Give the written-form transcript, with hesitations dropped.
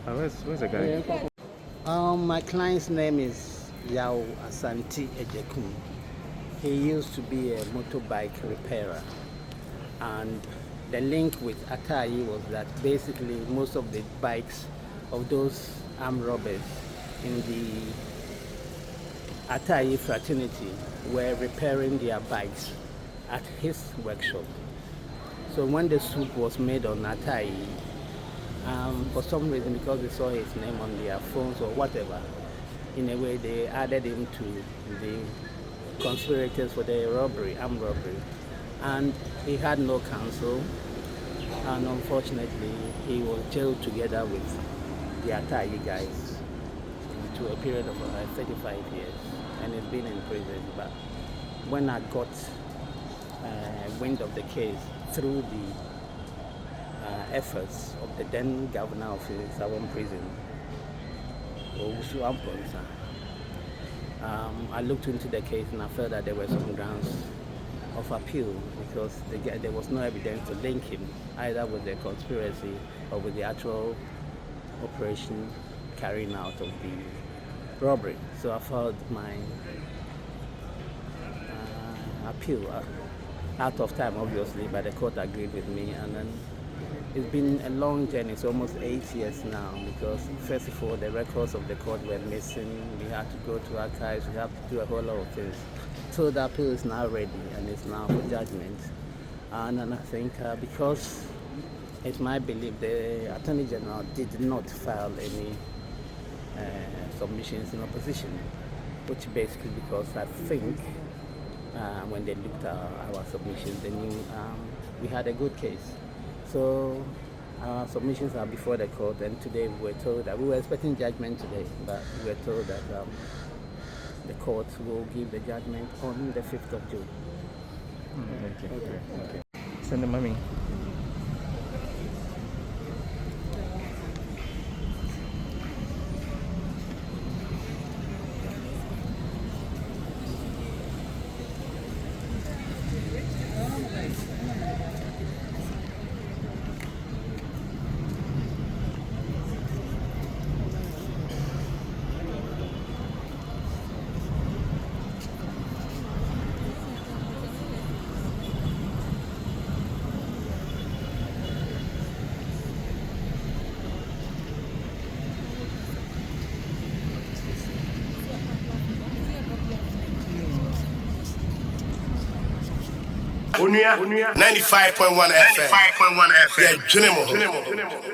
Where's the guy? My client's name is Yaw Asante Agyeman. He used to be a motorbike repairer, and the link with Ataa Ayi was that basically most of the bikes of those armed robbers in the Ataa Ayi fraternity were repairing their bikes at his workshop. So when the suit was made on Ataa Ayi, for some reason, because they saw his name on their phones or whatever, in a way they added him to the conspirators for the robbery, armed robbery. And he had no counsel, and unfortunately he was jailed together with the Ataa Ayi guys to a period of 35 years, and he's been in prison. But when I got wind of the case through the efforts of the then governor of his own prison, I looked into the case and I felt that there were some grounds of appeal because there was no evidence to link him either with the conspiracy or with the actual operation carrying out of the robbery. So I filed my appeal out of time, obviously, but the court agreed with me, and then it's been a long journey. It's almost 8 years now because first of all the records of the court were missing. We had to go to archives, we have to do a whole lot of things. So the appeal is now ready and it's now for judgment. And I think because it's my belief the Attorney General did not file any submissions in opposition, which basically because I think when they looked at our submissions they knew we had a good case. So our submissions are before the court, and today we were told that we were expecting judgment today, but we were told that the court will give the judgment on the 5th of June. Okay. Send the money. Onua 95.1 FM. Yeah, judgement.